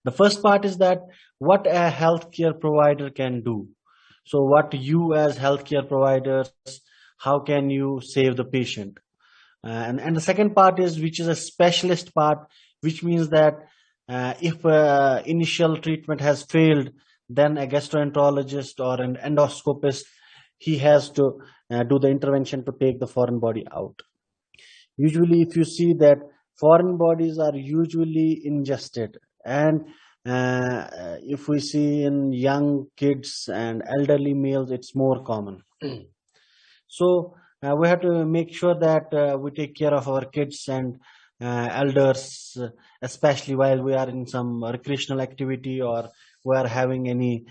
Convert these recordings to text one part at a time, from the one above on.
The first part is that what a healthcare provider can do. So what you as healthcare providers, how can you save the patient? And the second part is, which is a specialist part, which means that if initial treatment has failed, then a gastroenterologist or an endoscopist, he has to do the intervention to take the foreign body out. Usually, if you see that foreign bodies are usually ingested, and if we see in young kids and elderly males, it's more common. So we have to make sure that we take care of our kids and elders, especially while we are in some recreational activity, or we are having any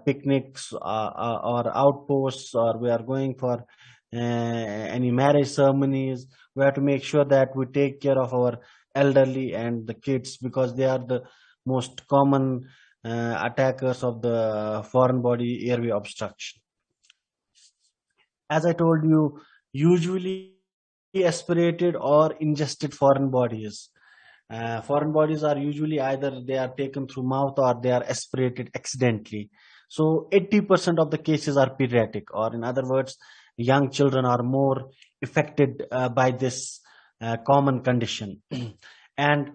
picnics or outposts, or we are going for any marriage ceremonies. We have to make sure that we take care of our elderly and the kids, because they are the most common attackers of the foreign body airway obstruction. As I told you, usually aspirated or ingested foreign bodies. Foreign bodies are usually either they are taken through mouth or they are aspirated accidentally. So 80% of the cases are pediatric, or in other words, young children are more affected by this common condition. And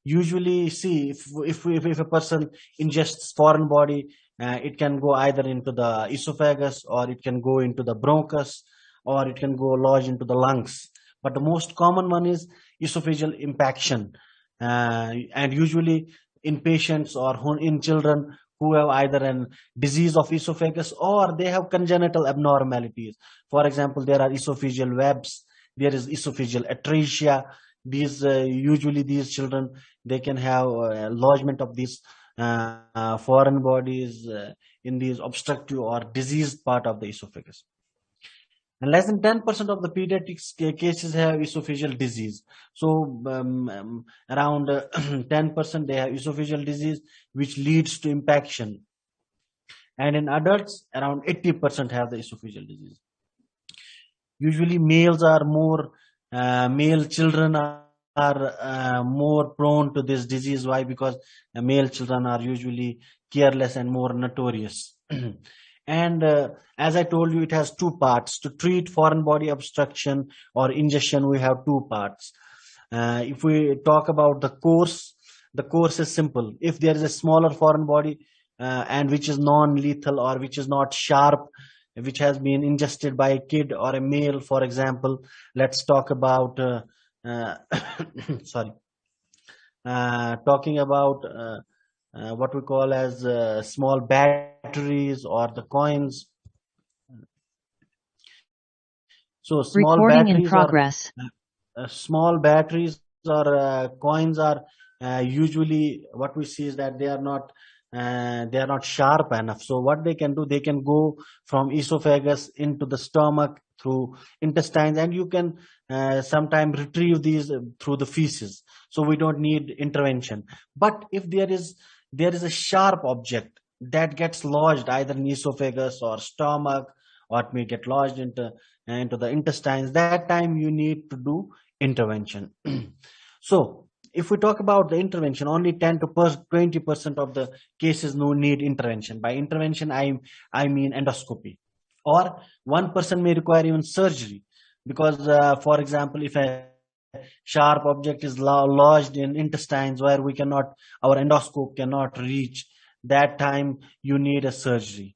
usually, see, if a person ingests foreign body, it can go either into the esophagus, or it can go into the bronchus, or it can go lodge into the lungs. But the most common one is esophageal impaction, and usually in patients or in children who have either a disease of esophagus or they have congenital abnormalities. For example, there are esophageal webs, there is esophageal atresia. These usually these children, they can have lodgement of these foreign bodies in these obstructive or diseased part of the esophagus. And less than 10% of the pediatric cases have esophageal disease. So around 10% they have esophageal disease, which leads to impaction. And in adults, around 80% have the esophageal disease. Usually males are more, male children are more prone to this disease. Why? Because male children are usually careless and more notorious. And as I told you, it has two parts. To treat foreign body obstruction or ingestion, we have two parts. If we talk about the course is simple. If there is a smaller foreign body and which is non-lethal, or which is not sharp, which has been ingested by a kid or a male, for example, let's talk about sorry, talking about what we call as small batteries or the coins. So small Recording in batteries progress. small batteries or coins are usually, what we see is that they are not sharp enough. So what they can do, they can go from esophagus into the stomach through intestines, and you can sometimes retrieve these through the feces. So we don't need intervention. But if there is a sharp object that gets lodged either in esophagus or stomach, or it may get lodged into the intestines, that time you need to do intervention. So if we talk about the intervention, only 10 to 20% of the cases no need intervention. By intervention, I mean endoscopy. Or one person may require even surgery, because for example, if a sharp object is lodged in intestines where our endoscope cannot reach, that time you need a surgery.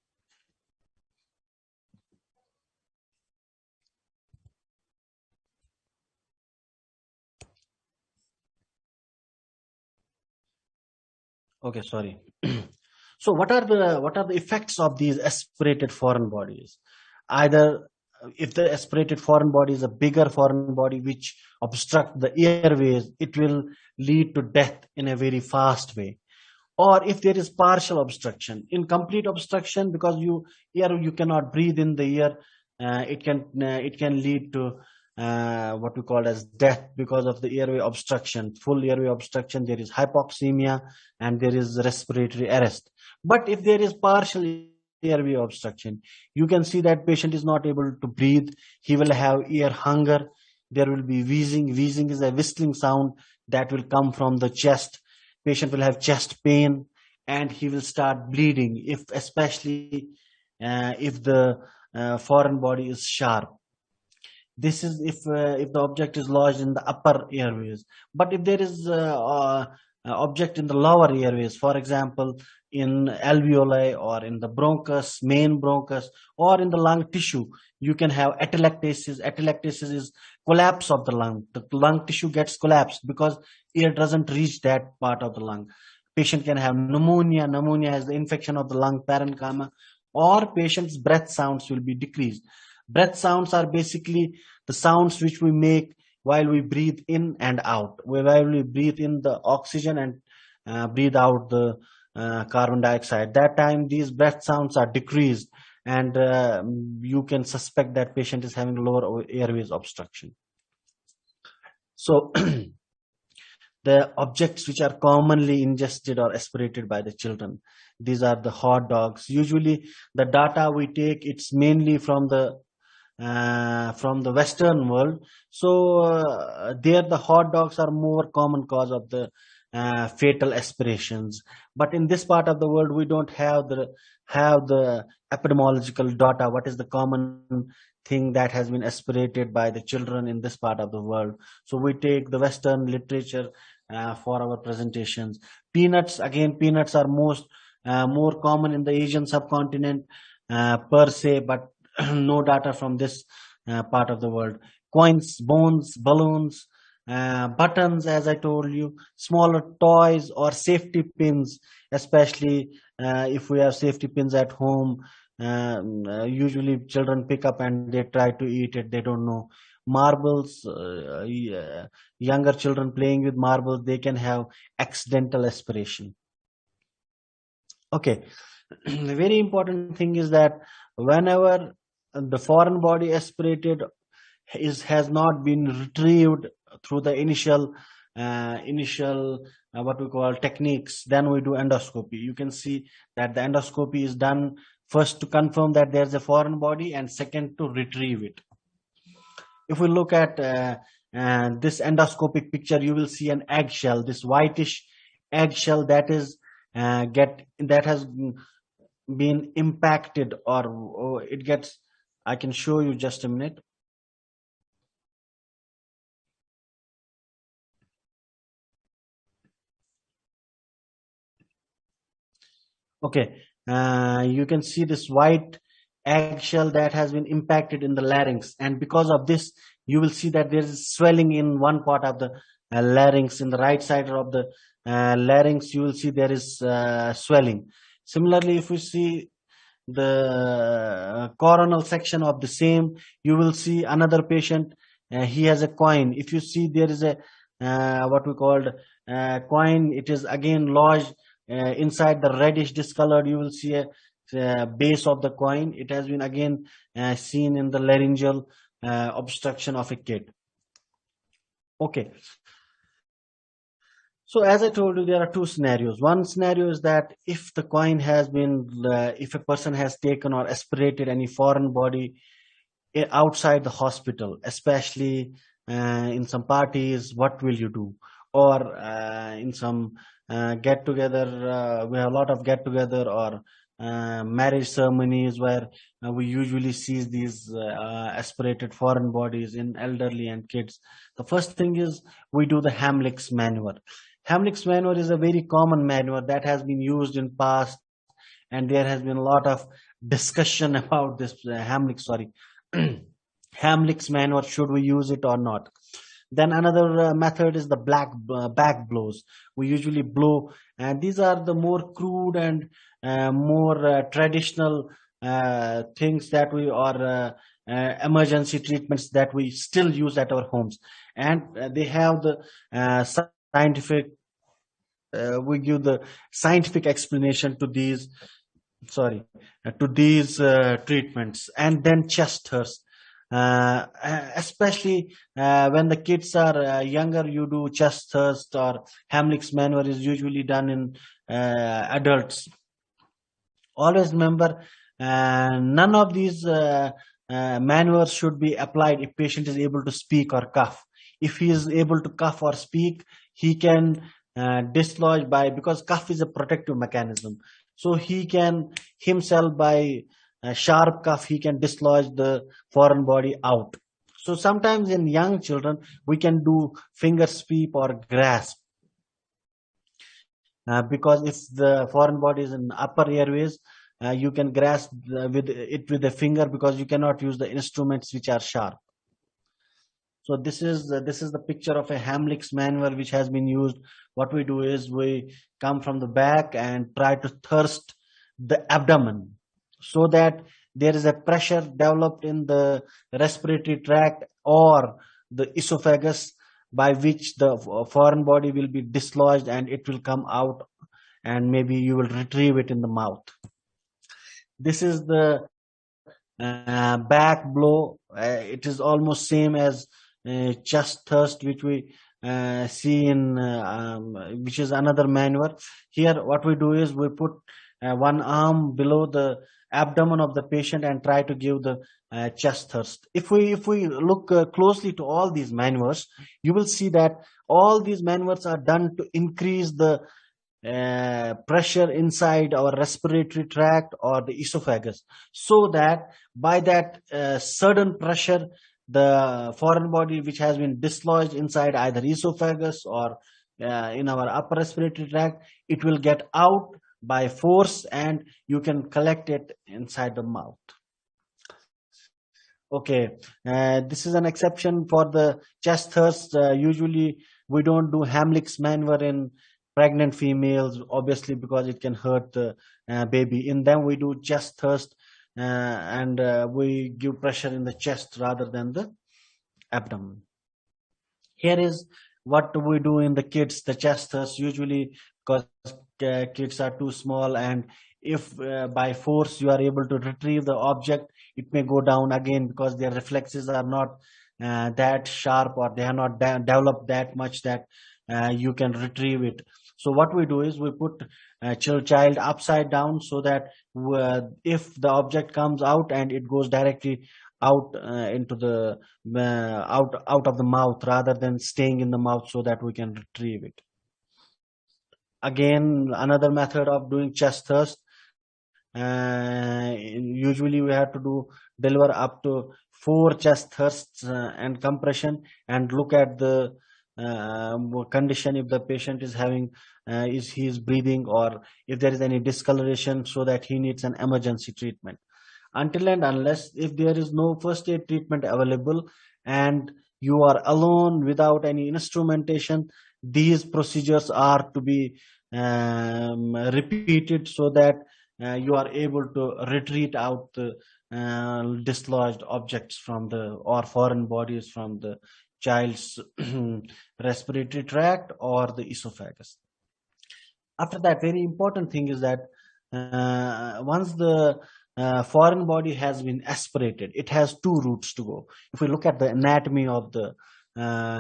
Okay, sorry. So what are the effects of these aspirated foreign bodies? Either if the aspirated foreign body is a bigger foreign body which obstruct the airways, it will lead to death in a very fast way. Or if there is partial obstruction, incomplete obstruction, because you cannot breathe in the ear, it can lead to what we call as death because of the airway obstruction. Full airway obstruction, there is hypoxemia and there is respiratory arrest. But if there is partial airway obstruction, you can see that patient is not able to breathe. He will have ear hunger. There will be wheezing. Wheezing is a whistling sound that will come from the chest. patient will have chest pain, and he will start bleeding, if especially if the foreign body is sharp. This is if the object is lodged in the upper airways. But if there is object in the lower airways, for example, in alveoli or in the bronchus, main bronchus, or in the lung tissue, you can have atelectasis. Atelectasis is collapse of the lung. The lung tissue gets collapsed because air doesn't reach that part of the lung. Patient can have pneumonia. Pneumonia is the infection of the lung parenchyma, or patient's breath sounds will be decreased. Breath sounds are basically the sounds which we make while we breathe in and out. While we breathe in the oxygen and breathe out the carbon dioxide. That time these breath sounds are decreased, and you can suspect that patient is having lower airways obstruction. So the objects which are commonly ingested or aspirated by the children, these are the hot dogs. Usually the data we take, it's mainly from the Western world. So there the hot dogs are more common cause of the fatal aspirations. But in this part of the world, we don't have the epidemiological data. What is the common thing that has been aspirated by the children in this part of the world? So we take the Western literature for our presentations. Peanuts, again, peanuts are more common in the Asian subcontinent per se, but no data from this part of the world. Coins, bones, balloons, buttons, as I told you, smaller toys or safety pins, especially if we have safety pins at home. Usually children pick up and they try to eat it, they don't know. Marbles, younger children playing with marbles, they can have accidental aspiration. Okay, the very important thing is that whenever the foreign body aspirated has not been retrieved through the initial what we call techniques, then we do endoscopy. You can see that the endoscopy is done first to confirm that there's a foreign body, and second to retrieve it. If we look at this endoscopic picture, you will see an eggshell, this whitish eggshell that has been impacted, or it gets, I can show you just a minute. Okay, you can see this white eggshell that has been impacted in the larynx, and because of this you will see that there is swelling in one part of the larynx. In the right side of the larynx, you will see there is swelling. Similarly, if we see the coronal section of the same, you will see another patient, he has a coin. If you see, there is a what we called coin, it is again lodged inside the reddish discolored. You will see a base of the coin. It has been again seen in the laryngeal obstruction of a kid. Okay, so as I told you, there are two scenarios. One scenario is that if the coin has been if a person has taken or aspirated any foreign body outside the hospital, especially in some parties, what will you do? Or in some get together, we have a lot of get together or marriage ceremonies where we usually see these aspirated foreign bodies in elderly and kids. The first thing is we do the Hamlick's maneuver. Hamlick's maneuver is a very common maneuver that has been used in past, and there has been a lot of discussion about this Hamlick's maneuver, should we use it or not. Then another method is the back blows. We usually blow, and these are the more crude and more traditional things that we, or emergency treatments that we still use at our homes, and they have the scientific we give the scientific explanation to these treatments. And then chest thirst, especially when the kids are younger, you do chest thirst, or Hamlick's maneuver is usually done in adults. Always remember, none of these maneuvers should be applied if patient is able to speak or cough. If he is able to cough or speak, he can dislodged by, because cuff is a protective mechanism, so he can himself, by sharp cuff, he can dislodge the foreign body out. So sometimes in young children we can do finger sweep or grasp, because if the foreign body is in upper airways, you can grasp with it with a finger, because you cannot use the instruments which are sharp. So this is the picture of a Hamlick's maneuver which has been used. What we do is we come from the back and try to thrust the abdomen, so that there is a pressure developed in the respiratory tract or the esophagus, by which the foreign body will be dislodged and it will come out, and maybe you will retrieve it in the mouth. This is the back blow. It is almost same as chest thrust, which we see in which is another maneuver. Here what we do is we put one arm below the abdomen of the patient and try to give the chest thrust. If we look closely to all these maneuvers, you will see that all these maneuvers are done to increase the pressure inside our respiratory tract or the esophagus, so that by that sudden pressure, the foreign body which has been dislodged inside either esophagus or in our upper respiratory tract, it will get out by force and you can collect it inside the mouth. Okay, this is an exception for the chest thrust. Usually we don't do Hamlick's maneuver in pregnant females, obviously, because it can hurt the baby. In them we do chest thrust, and we give pressure in the chest rather than the abdomen. Here is what we do in the kids, the chest thrust, usually because kids are too small, and if by force you are able to retrieve the object, it may go down again, because their reflexes are not that sharp, or they are not developed that much that you can retrieve it. So what we do is we put child upside down, so that if the object comes out, and it goes directly out into the out of the mouth, rather than staying in the mouth, so that we can retrieve it. Again, another method of doing chest thrust. Usually we have to deliver up to 4 chest thrusts and compression, and look at the condition, if the patient is having he is breathing, or if there is any discoloration, so that he needs an emergency treatment. Until and unless if there is no first aid treatment available and you are alone without any instrumentation, these procedures are to be repeated, so that you are able to retreat out the dislodged objects from the, or foreign bodies from the child's respiratory tract or the esophagus. After that, very important thing is that once the foreign body has been aspirated, it has 2 routes to go. If we look at the anatomy of the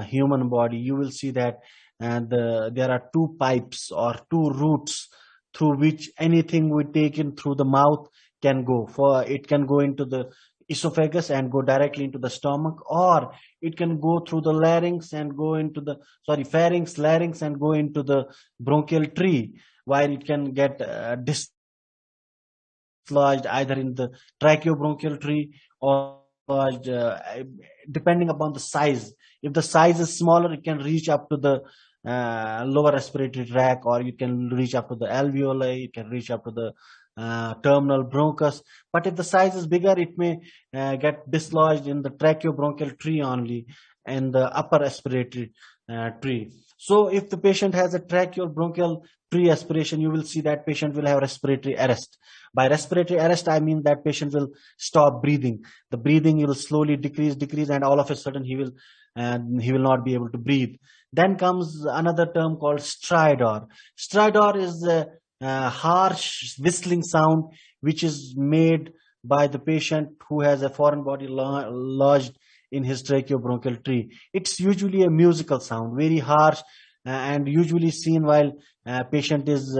human body, you will see that there are 2 pipes or 2 routes through which anything we take in through the mouth can go. For it can go into the esophagus and go directly into the stomach, or it can go through the larynx and go into the pharynx, larynx, and go into the bronchial tree, while it can get dislodged either in the tracheobronchial tree, or depending upon the size. If the size is smaller, it can reach up to the lower respiratory tract, or you can reach up to the alveoli, it can reach up to the terminal bronchus. But if the size is bigger, it may get dislodged in the tracheobronchial tree only, and the upper respiratory tree. So if the patient has a tracheobronchial tree aspiration, you will see that patient will have respiratory arrest. By respiratory arrest, I mean that patient will stop breathing. The breathing will slowly decrease, and all of a sudden he will not be able to breathe. Then comes another term called stridor. Stridor is a harsh whistling sound which is made by the patient who has a foreign body lodged in his tracheobronchial tree. It's usually a musical sound, very harsh, and usually seen while patient is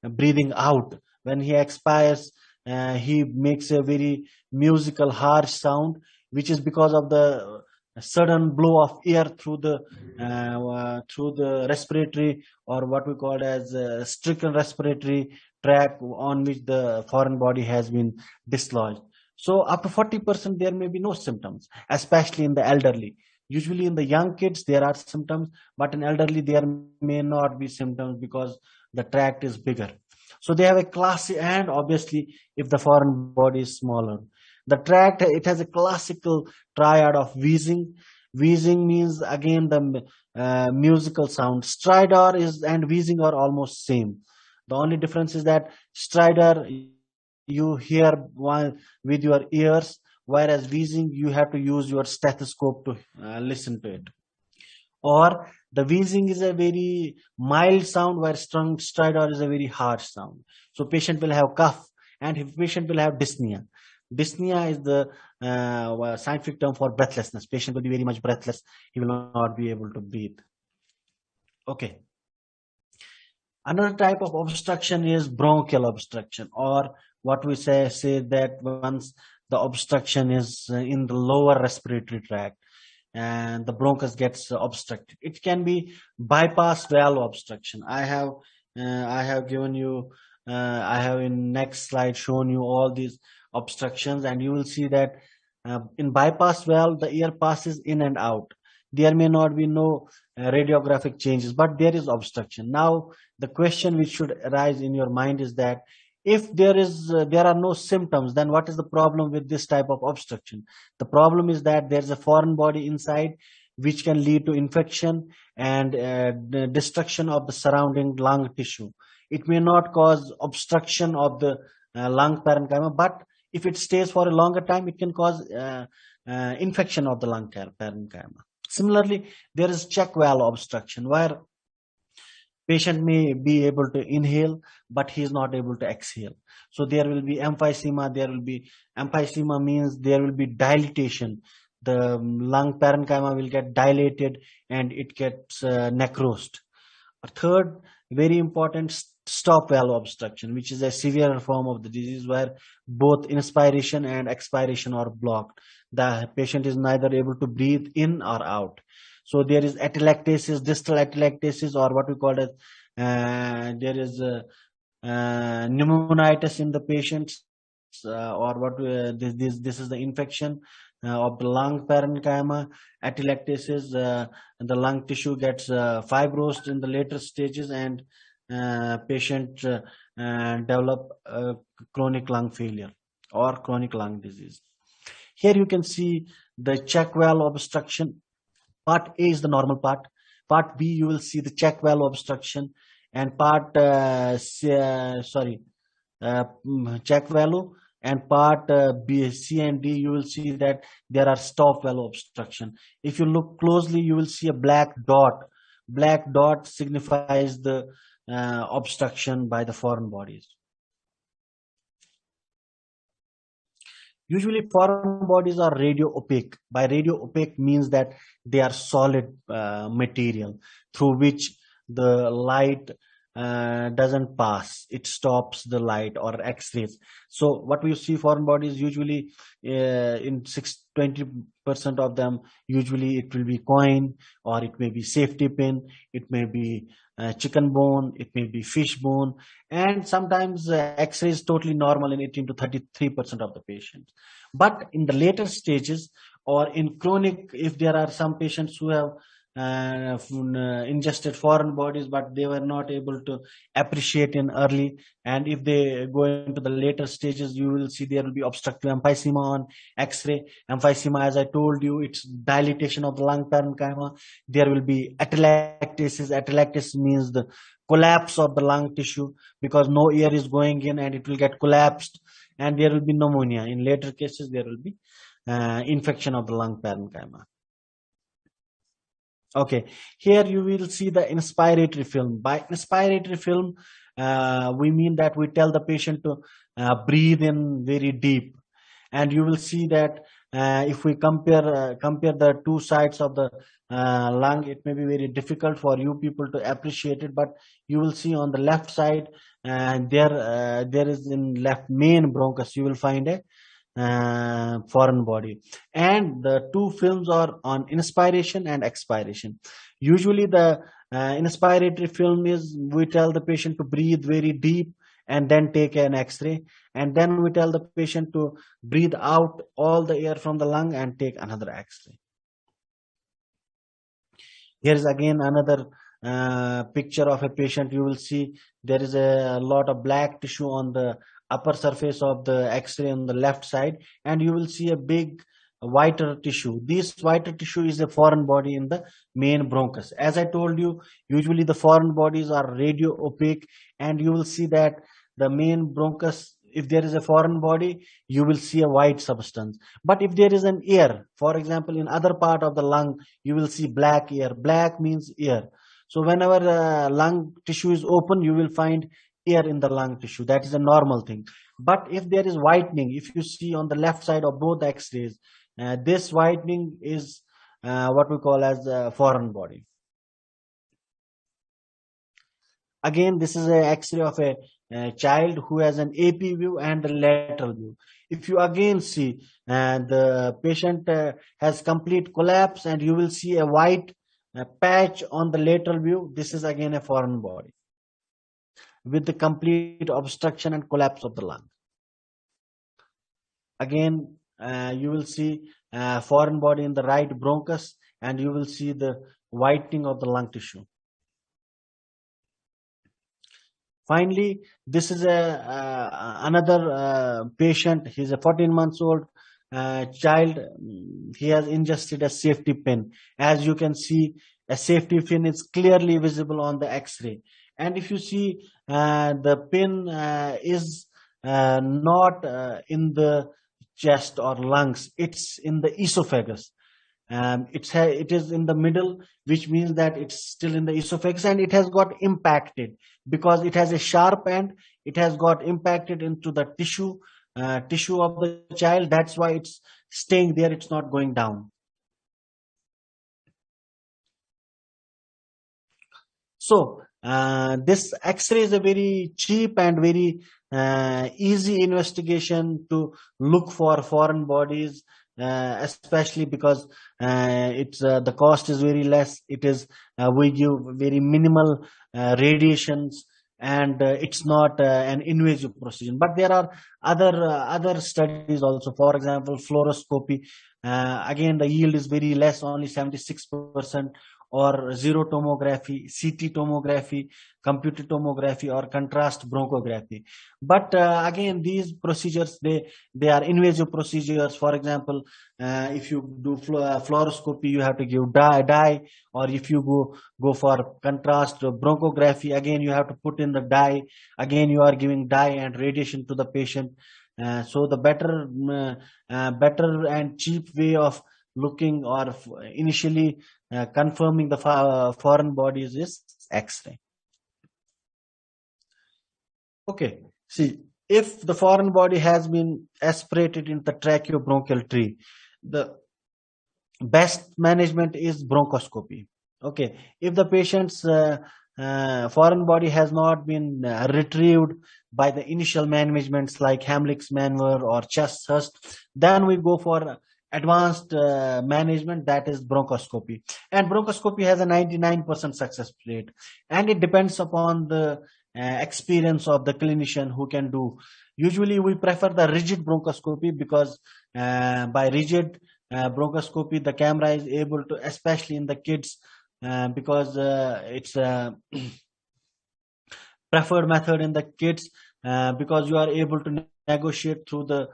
breathing out. When he expires, he makes a very musical harsh sound, which is because of the a sudden blow of air through the respiratory, or what we call as stricken respiratory tract on which the foreign body has been dislodged. So up to 40% there may be no symptoms, especially in the elderly. Usually in the young kids there are symptoms, but in elderly there may not be symptoms because the tract is bigger. So they have a classic, and obviously if the foreign body is smaller, the tract, it has a classical triad of wheezing. Wheezing means again the musical sound. Stridor is and wheezing are almost same. The only difference is that stridor you hear while with your ears, whereas wheezing you have to use your stethoscope to listen to it. Or the wheezing is a very mild sound, where strong stridor is a very harsh sound. So patient will have cough, and patient will have dyspnea. Dyspnea is the scientific term for breathlessness. Patient will be very much breathless. He will not be able to breathe. Okay. Another type of obstruction is bronchial obstruction, or what we say that once the obstruction is in the lower respiratory tract and the bronchus gets obstructed. It can be bypass valve obstruction. I have given you I have in next slide shown you all these obstructions, and you will see that in bypass valve the air passes in and out. There may not be no radiographic changes, but there is obstruction. Now the question which should arise in your mind is that if there are no symptoms, then what is the problem with this type of obstruction? The problem is that there's a foreign body inside which can lead to infection and the destruction of the surrounding lung tissue. It may not cause obstruction of the lung parenchyma, but if it stays for a longer time, it can cause infection of the lung parenchyma. Similarly, there is check valve obstruction, where patient may be able to inhale, but he is not able to exhale. So there will be emphysema. Emphysema means there will be dilatation. The lung parenchyma will get dilated and it gets necrosed. A third, very important, stop valve obstruction, which is a severe form of the disease where both inspiration and expiration are blocked. The patient is neither able to breathe in or out. So there is atelectasis, distal atelectasis, or what we call as there is pneumonitis in the patients, or what this is the infection of the lung parenchyma. Atelectasis, the lung tissue gets fibrosed in the later stages, and patient develop chronic lung failure or chronic lung disease. Here you can see the check valve obstruction. Part A is the normal part. Part B, you will see the check valve obstruction, and part check valve, and part B, C, and D, you will see that there are stop valve obstruction. If you look closely, you will see a black dot. Black dot signifies the obstruction by the foreign bodies. Usually foreign bodies are radio opaque. By radio opaque means that they are solid material through which the light doesn't pass. It stops the light or X-rays. So what we see foreign bodies usually in 20% of them, usually it will be coin, or it may be safety pin, it may be chicken bone, it may be fish bone, and sometimes X-ray is totally normal in 18 to 33% of the patients. But in the later stages, or in chronic, if there are some patients who have ingested foreign bodies but they were not able to appreciate in early, and if they go into the later stages, you will see there will be obstructive emphysema on X-ray. Emphysema, as I told you, it's dilatation of the lung parenchyma. There will be atelectasis. Atelectasis means the collapse of the lung tissue, because no air is going in and it will get collapsed, and there will be pneumonia. In later cases, there will be infection of the lung parenchyma. Okay, here you will see the inspiratory film. By inspiratory film, we mean that we tell the patient to breathe in very deep, and you will see that if we compare the two sides of the lung, it may be very difficult for you people to appreciate it, but you will see on the left side, there is in left main bronchus, you will find a foreign body. And the two films are on inspiration and expiration. Usually the inspiratory film is, we tell the patient to breathe very deep and then take an x-ray, and then we tell the patient to breathe out all the air from the lung and take another x-ray. Here is again another picture of a patient. You will see there is a lot of black tissue on the upper surface of the x-ray on the left side, and you will see a big whiter tissue. This whiter tissue is a foreign body in the main bronchus. As I told you, usually the foreign bodies are radio opaque, and you will see that the main bronchus, if there is a foreign body, you will see a white substance. But if there is an air, for example, in other part of the lung, you will see black air. Black means air. So whenever lung tissue is open, you will find air in the lung tissue. That is a normal thing. But if there is whitening, if you see on the left side of both x-rays, this whitening is what we call as a foreign body. Again, this is an x-ray of a child who has an AP view and a lateral view. If you again see the patient has complete collapse, and you will see a white patch on the lateral view, this is again a foreign body with the complete obstruction and collapse of the lung. Again, you will see foreign body in the right bronchus, and you will see the whitening of the lung tissue. Finally, this is another patient. He's a 14 months old child. He has ingested a safety pin. As you can see, a safety pin is clearly visible on the x-ray. And if you see, the pin is not in the chest or lungs, it's in the esophagus. It is in the middle, which means that it's still in the esophagus, and it has got impacted because it has a sharp end. It has got impacted into the tissue of the child. That's why it's staying there. It's not going down. So this x-ray is a very cheap and very easy investigation to look for foreign bodies, especially because it's the cost is very less. It is we give very minimal radiations, and it's not an invasive procedure. But there are other studies also. For example, fluoroscopy. Again, the yield is very less, only 76%. Or zero tomography, CT tomography, computed tomography, or contrast bronchography. But again, these procedures, they are invasive procedures. For example, if you do fluoroscopy, you have to give dye, or if you go for contrast bronchography, again you have to put in the dye. Again, you are giving dye and radiation to the patient. So the better and cheap way of looking or initially confirming the foreign bodies is X-ray. Okay, see, if the foreign body has been aspirated in the tracheobronchial tree, the best management is bronchoscopy. Okay, if the patient's foreign body has not been retrieved by the initial managements like Hamlick's maneuver or chest thrust, then we go for advanced management, that is bronchoscopy. And bronchoscopy has a 99% success rate, and it depends upon the experience of the clinician who can do. Usually we prefer the rigid bronchoscopy because by rigid bronchoscopy the camera is able to, especially in the kids, because it's a preferred method in the kids, because you are able to negotiate through the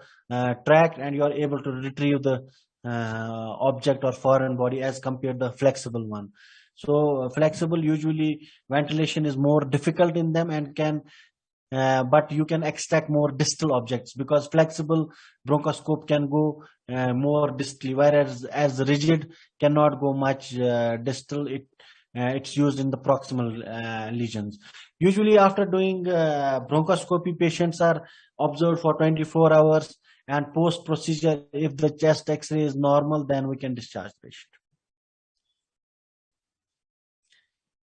tract, and you are able to retrieve the object or foreign body as compared to the flexible one. So flexible, usually ventilation is more difficult in them and can but you can extract more distal objects, because flexible bronchoscope can go more distally, whereas as rigid cannot go much distal. It's used in the proximal lesions. Usually after doing bronchoscopy, patients are observed for 24 hours, and post procedure, if the chest x-ray is normal, then we can discharge the patient.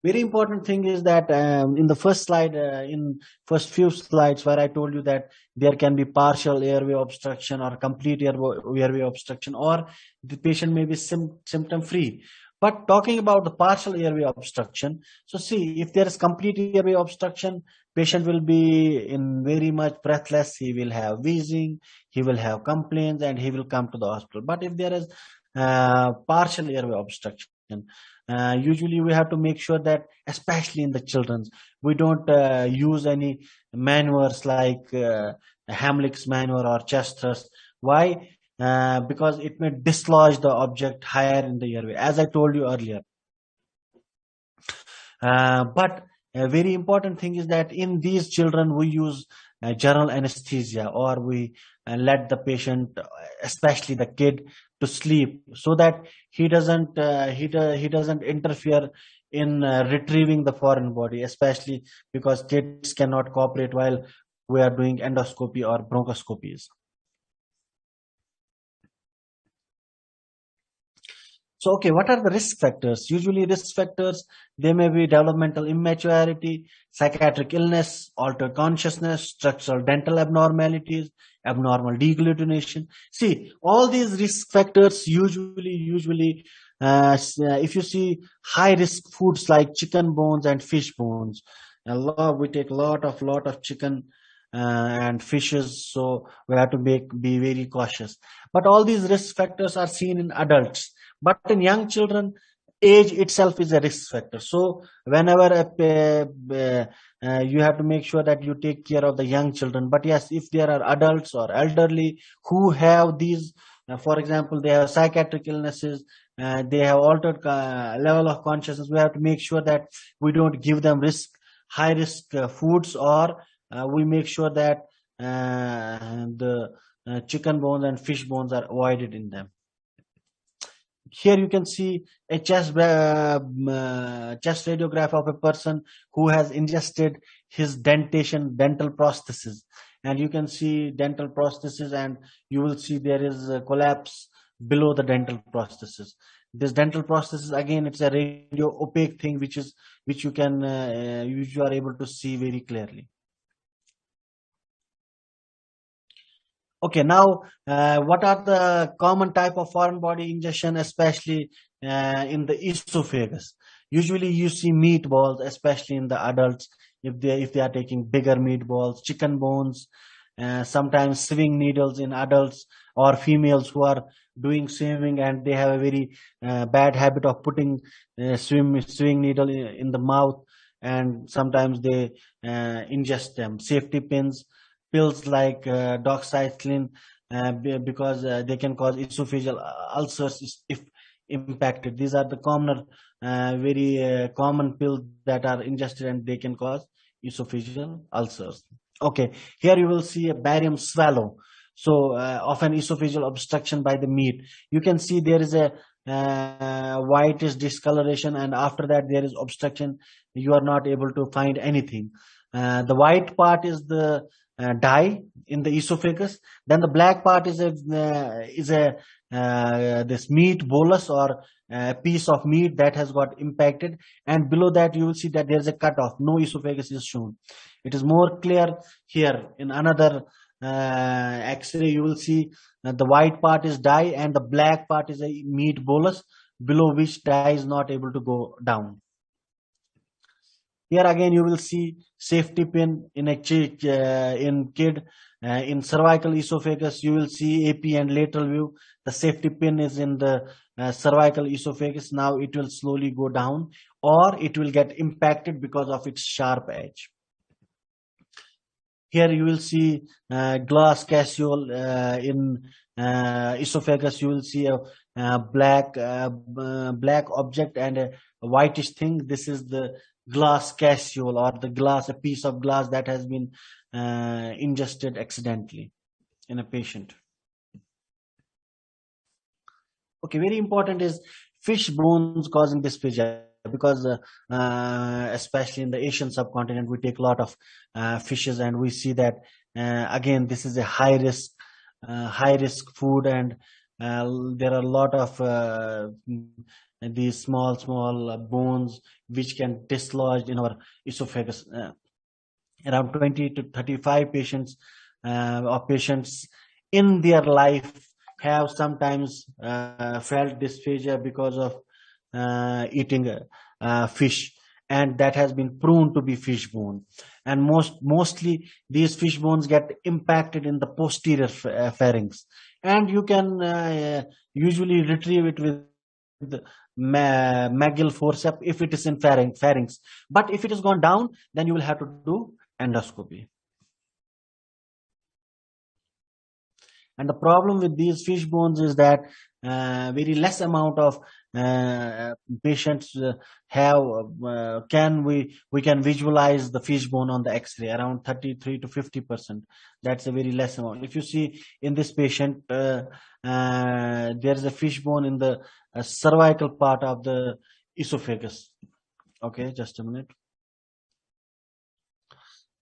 Very important thing is that in the first slide, in first few slides where I told you that there can be partial airway obstruction or complete airway obstruction, or the patient may be symptom free. But talking about the partial airway obstruction, so see, if there is complete airway obstruction, patient will be in very much breathless. He will have wheezing, he will have complaints, and he will come to the hospital. But if there is partial airway obstruction, usually we have to make sure that, especially in the children, we don't use any maneuvers like Hamlick's maneuver or chest thrust. Why? Because it may dislodge the object higher in the airway, as I told you earlier. But a very important thing is that in these children, we use general anesthesia, or we let the patient, especially the kid, to sleep, so that he doesn't he doesn't interfere in retrieving the foreign body, especially because kids cannot cooperate while we are doing endoscopy or bronchoscopies. So, okay, what are the risk factors? Usually risk factors, they may be developmental immaturity, psychiatric illness, altered consciousness, structural dental abnormalities, abnormal degglutination. See, all these risk factors usually, if you see high risk foods like chicken bones and fish bones, we take a lot of chicken and fishes, so we have to be very cautious. But all these risk factors are seen in adults. But in young children, age itself is a risk factor. So whenever you have to make sure that you take care of the young children. But yes, if there are adults or elderly who have these, for example, they have psychiatric illnesses, they have altered level of consciousness, we have to make sure that we don't give them high risk foods, or we make sure that the chicken bones and fish bones are avoided in them. Here you can see a chest radiograph of a person who has ingested his dental prosthesis, and you can see dental prosthesis, and you will see there is a collapse below the dental prosthesis. This dental prosthesis, again, it's a radio opaque thing, which you are able to see very clearly. Okay, now what are the common type of foreign body ingestion, especially in the esophagus? Usually you see meatballs, especially in the adults, if they are taking bigger meatballs, chicken bones, sometimes sewing needles in adults or females who are doing swimming, and they have a very bad habit of putting sewing needle in the mouth, and sometimes they ingest them. Safety pills like doxycycline, because they can cause esophageal ulcers if impacted. These are the very common pills that are ingested, and they can cause esophageal ulcers. Okay, here you will see a barium swallow. So often esophageal obstruction by the meat. You can see there is a whitish discoloration, and after that there is obstruction. You are not able to find anything. The white part is the dye in the esophagus. Then the black part is this meat bolus, or a piece of meat that has got impacted, and below that you will see that there is a cutoff. No esophagus is shown. It is more clear here. In another X-ray, you will see that the white part is dye and the black part is a meat bolus, below which dye is not able to go down. Here again you will see safety pin in a kid. In cervical esophagus you will see AP and lateral view. The safety pin is in the cervical esophagus. Now it will slowly go down, or it will get impacted because of its sharp edge. Here you will see glass cassule in esophagus. You will see a black object and a whitish thing. This is the glass cassule, or a piece of glass that has been ingested accidentally in a patient. Okay, very important is fish bones causing dysphagia, because especially in the Asian subcontinent, we take a lot of fishes, and we see that again this is a high risk food, and there are a lot of these small bones which can dislodge in our esophagus. Around 20 to 35 patients or patients in their life have sometimes felt dysphagia because of eating fish, and that has been proven to be fish bone. And mostly these fish bones get impacted in the posterior pharynx, and you can usually retrieve it with magill forceps if it is in pharynx. But if it has gone down, then you will have to do endoscopy. And the problem with these fish bones is that very less amount of uh, patients have can we can visualize the fish bone on the x-ray around 33 to 50%. That's a very less amount. If you see in this patient, there is a fish bone in the cervical part of the esophagus. Okay, just a minute.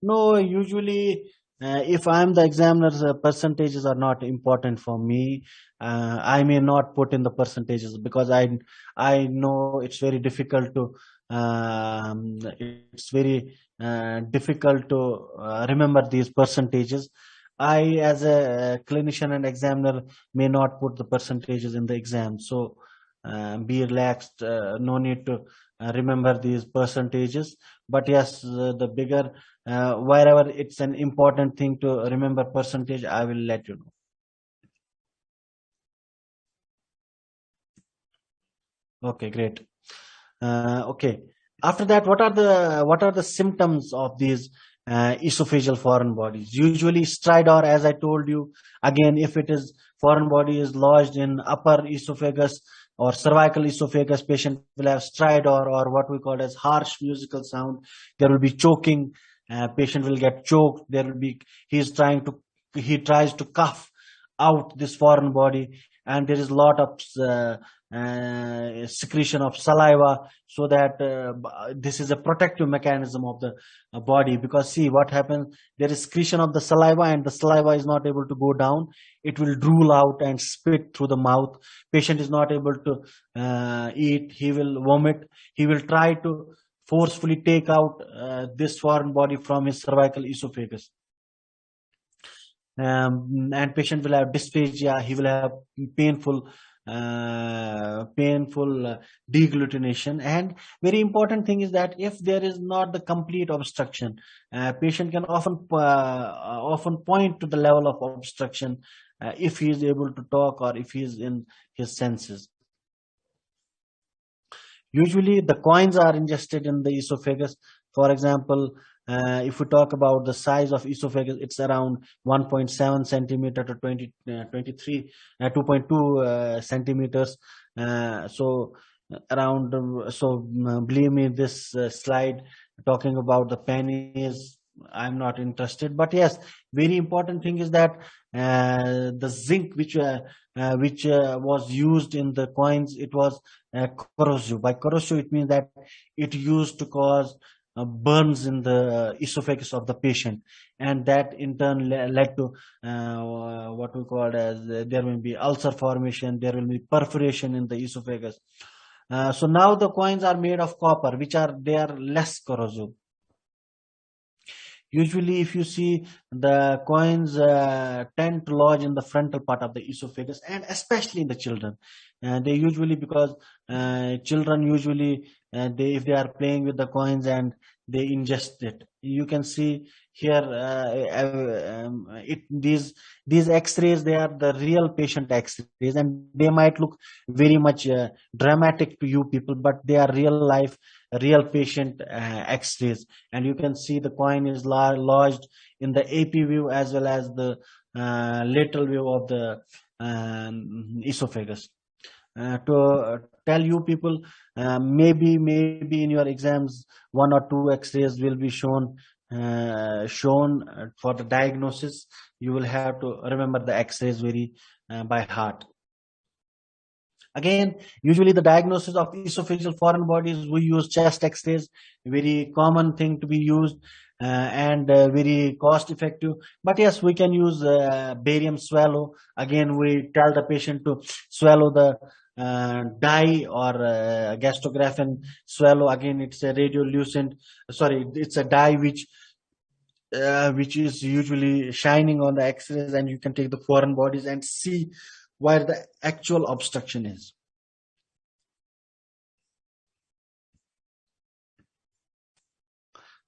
No, usually, if I'm the examiner, percentages are not important for me. I may not put in the percentages because I know it's very difficult to remember these percentages. I, as a clinician and examiner, may not put the percentages in the exam. So be relaxed. No need to remember these percentages. But yes, the bigger wherever it's an important thing to remember percentage, I will let you know. Okay, great. Okay. After that, what are the symptoms of these esophageal foreign bodies? Usually stridor, as I told you. Again, if it is foreign body is lodged in upper esophagus or cervical esophagus, patient will have stridor, or what we call as harsh musical sound. There will be choking. Patient will get choked. There will be he tries to cough out this foreign body, and there is a lot of secretion of saliva, so that this is a protective mechanism of the body. Because see what happens, there is secretion of the saliva, and the saliva is not able to go down. It will drool out and spit through the mouth. Patient is not able to eat. He will vomit. He will try to forcefully take out this foreign body from his cervical esophagus. And patient will have dysphagia. He will have painful deglutination. And very important thing is that if there is not the complete obstruction, patient can often point to the level of obstruction if he is able to talk or if he is in his senses. Usually the coins are ingested in the esophagus. For example, if we talk about the size of esophagus, it's around 1.7 centimeter to 2.2 centimeters. So around, believe me, this slide talking about the pennies, I'm not interested. But yes, very important thing is that the zinc which was used in the coins, it was corrosive. By corrosive, it means that it used to cause burns in the esophagus of the patient, and that in turn led to what we call as there will be ulcer formation, there will be perforation in the esophagus. So now the coins are made of copper, they are less corrosive. Usually, if you see, the coins tend to lodge in the frontal part of the esophagus, and especially in the children. They usually, because children usually, if they are playing with the coins and they ingest it, you can see here these X-rays. They are the real patient X-rays, and they might look very much dramatic to you people, but they are real patient X-rays. And you can see the coin is lodged in the AP view as well as the lateral view of the esophagus. To tell you people, maybe in your exams 1 or 2 X-rays will be shown for the diagnosis. You will have to remember the X-rays very by heart. Again, usually the diagnosis of esophageal foreign bodies, we use chest X-rays, very common thing to be used, and very cost effective. But yes, we can use barium swallow. Again, we tell the patient to swallow the dye or gastrographin swallow. Again, it's a radiolucent, sorry, it's a dye which is usually shining on the x-rays, and you can take the foreign bodies and see where the actual obstruction is.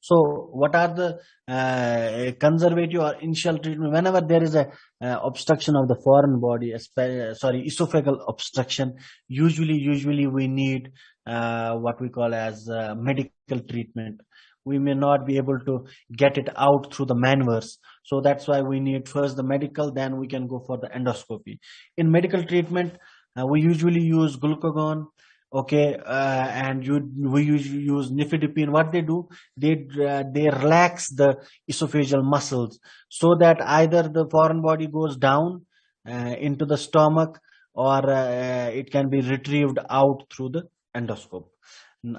So what are the conservative or initial treatment whenever there is a obstruction of the foreign body, sorry, esophageal obstruction? Usually we need what we call as medical treatment. We may not be able to get it out through the maneuvers, so that's why we need first the medical, then we can go for the endoscopy. In medical treatment, we usually use glucagon, okay, and we usually use nifedipine. What they do, they relax the esophageal muscles so that either the foreign body goes down into the stomach, or it can be retrieved out through the endoscope.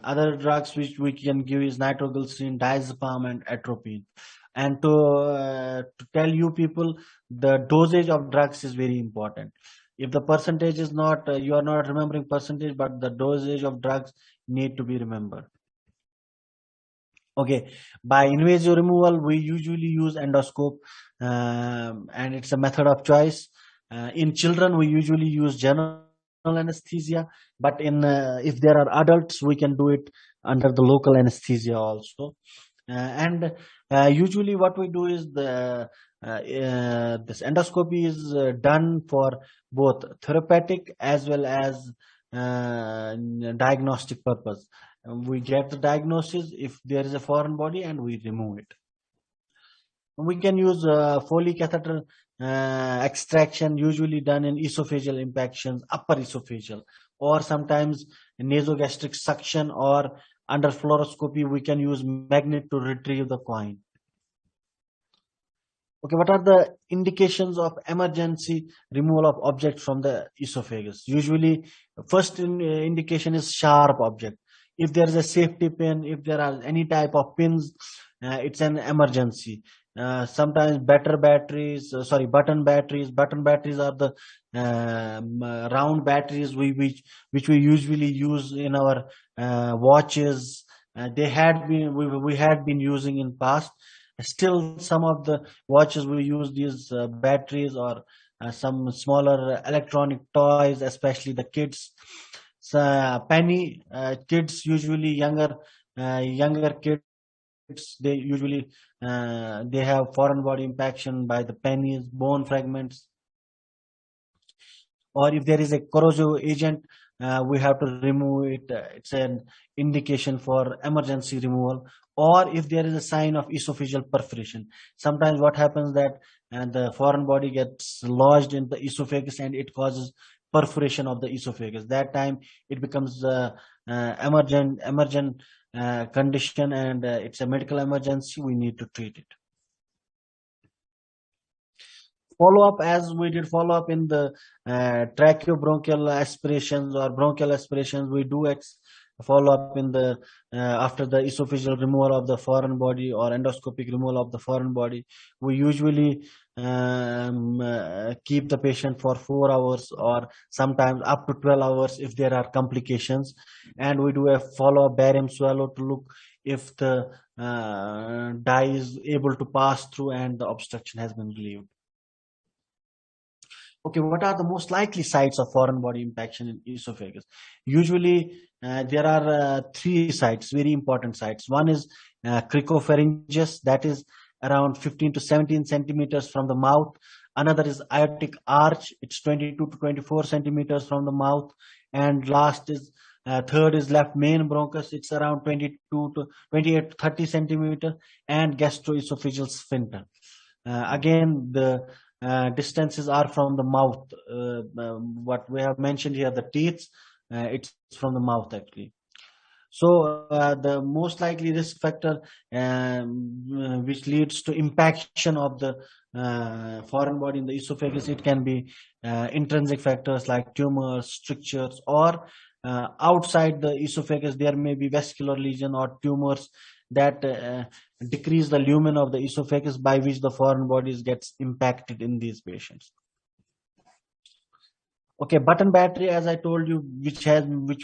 Other drugs which we can give is nitroglycerin, diazepam, and atropine. And to tell you people, the dosage of drugs is very important. If the percentage is not, you are not remembering percentage, but the dosage of drugs need to be remembered. Okay, by invasive removal, we usually use endoscope, and it's a method of choice. In children, we usually use general anesthesia, but in if there are adults, we can do it under the local anesthesia also. And usually what we do is this endoscopy is done for both therapeutic as well as diagnostic purpose. We get the diagnosis if there is a foreign body, and we remove it. We can use Foley catheter extraction, usually done in esophageal impactions, upper esophageal, or sometimes nasogastric suction, or under fluoroscopy we can use magnet to retrieve the coin. Okay, what are the indications of emergency removal of object from the esophagus? Usually, first indication is sharp object. If there is a safety pin, if there are any type of pins, it's an emergency. Sometimes button batteries. Button batteries are the round batteries which we usually use in our watches. We had been using in past. Still, some of the watches we use these batteries, or some smaller electronic toys, especially the kids. Penny kids, usually younger kids, they usually they have foreign body impaction by the pennies, bone fragments, or if there is a corrosive agent, we have to remove it. It's an indication for emergency removal. Or if there is a sign of esophageal perforation, sometimes what happens that the foreign body gets lodged in the esophagus and it causes perforation of the esophagus. That time it becomes emergent condition, and it's a medical emergency. We need to treat it. Follow up, as we did follow up in the tracheobronchial aspirations or bronchial aspirations, we do follow up in the after the esophageal removal of the foreign body or endoscopic removal of the foreign body. We usually keep the patient for 4 hours, or sometimes up to 12 hours if there are complications, and we do a follow-up barium swallow to look if the dye is able to pass through and the obstruction has been relieved. Okay, what are the most likely sites of foreign body impaction in esophagus? Usually, there are 3 sites, very important sites. One is cricopharyngeus, that is around 15 to 17 centimeters from the mouth. Another is aortic arch, it's 22 to 24 centimeters from the mouth. And last is third is left main bronchus, it's around 22 to 28 to 30 centimeters, and gastroesophageal sphincter. Again, the distances are from the mouth. What we have mentioned here, the teeth, it's from the mouth actually. So the most likely risk factor which leads to impaction of the foreign body in the esophagus, it can be intrinsic factors like tumors, strictures, or outside the esophagus there may be vascular lesion or tumors that decrease the lumen of the esophagus, by which the foreign bodies gets impacted in these patients. Okay, button battery, as I told you, which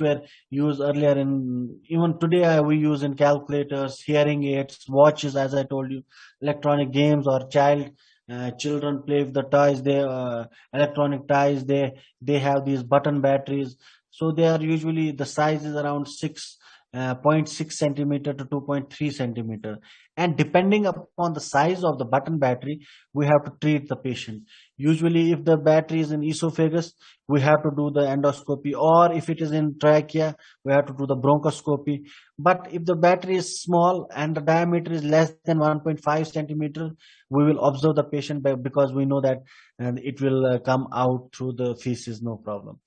were used earlier in, even today we use in calculators, hearing aids, watches, as I told you, electronic games, or children play with the toys. They electronic toys. They have these button batteries. So they are usually, the size is around 6.6 centimeter to 2.3 centimeter, and depending upon the size of the button battery, we have to treat the patient. Usually, if the battery is in esophagus, we have to do the endoscopy, or if it is in trachea, we have to do the bronchoscopy. But if the battery is small and the diameter is less than 1.5 centimeter, we will observe the patient because we know that it will come out through the feces, no problem.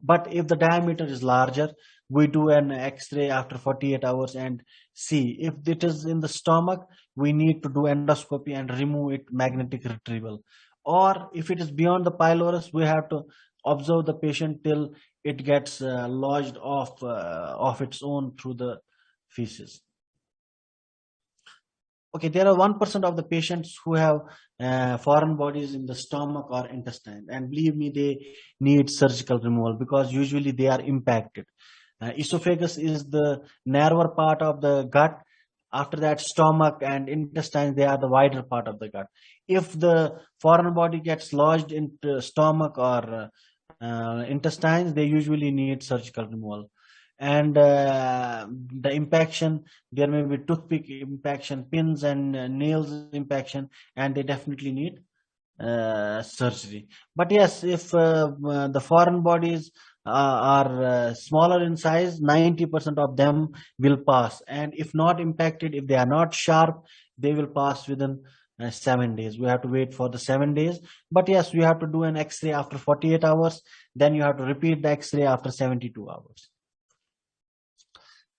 But if the diameter is larger, we do an x-ray after 48 hours and see. If it is in the stomach, we need to do endoscopy and remove it, magnetic retrieval. Or if it is beyond the pylorus, we have to observe the patient till it gets lodged off its own through the feces. Okay, there are 1% of the patients who have foreign bodies in the stomach or intestine, and believe me, they need surgical removal because usually they are impacted. Esophagus is the narrower part of the gut. After that, stomach and intestine, they are the wider part of the gut. If the foreign body gets lodged into stomach or intestines, they usually need surgical removal. And the impaction, there may be toothpick impaction, pins and nails impaction, and they definitely need surgery. But yes, if the foreign bodies are smaller in size, 90% of them will pass. And if not impacted, if they are not sharp, they will pass within 7 days. We have to wait for the 7 days. But yes, we have to do an x-ray after 48 hours. Then you have to repeat the x-ray after 72 hours.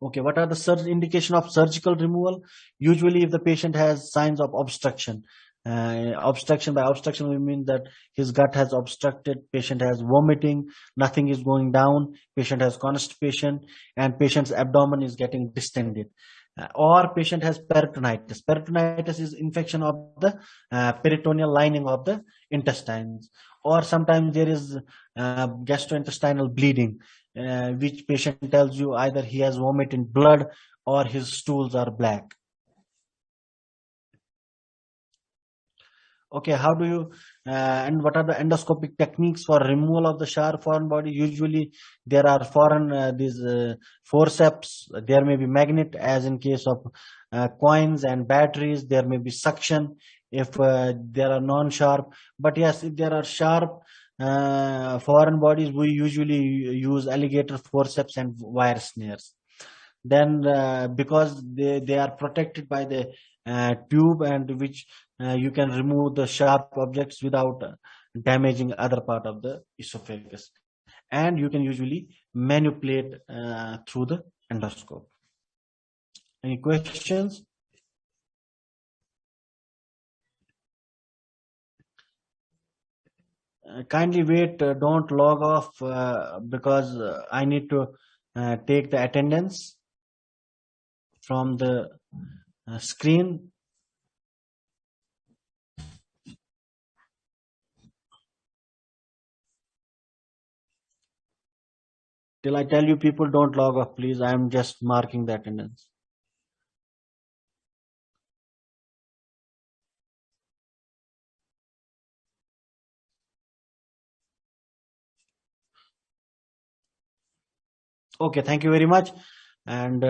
Okay, what are the indication of surgical removal? Usually, if the patient has signs of obstruction, obstruction, by obstruction we mean that his gut has obstructed, patient has vomiting, nothing is going down, patient has constipation, and patient's abdomen is getting distended. Or patient has peritonitis. Peritonitis is infection of the peritoneal lining of the intestines. Or sometimes there is gastrointestinal bleeding, which patient tells you either he has vomit in blood or his stools are black. Okay, how do you and what are the endoscopic techniques for removal of the sharp foreign body? Usually there are these forceps. There may be magnet, as in case of coins and batteries. There may be suction if there are non-sharp. But yes, if there are sharp foreign bodies, we usually use alligator forceps and wire snares. Then because they are protected by the tube, and which you can remove the sharp objects without damaging other part of the esophagus, and you can usually manipulate through the endoscope. Any questions? Kindly wait, don't log off because I need to take the attendance from the screen. Till I tell you, people, don't log off, please. I am just marking the attendance. Okay, thank you very much. And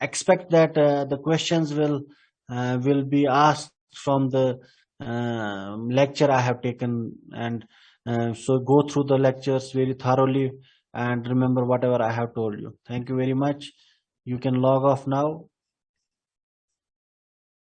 expect that the questions will be asked from the lecture I have taken, and so go through the lectures very thoroughly and remember whatever I have told you. Thank you very much. You can log off now.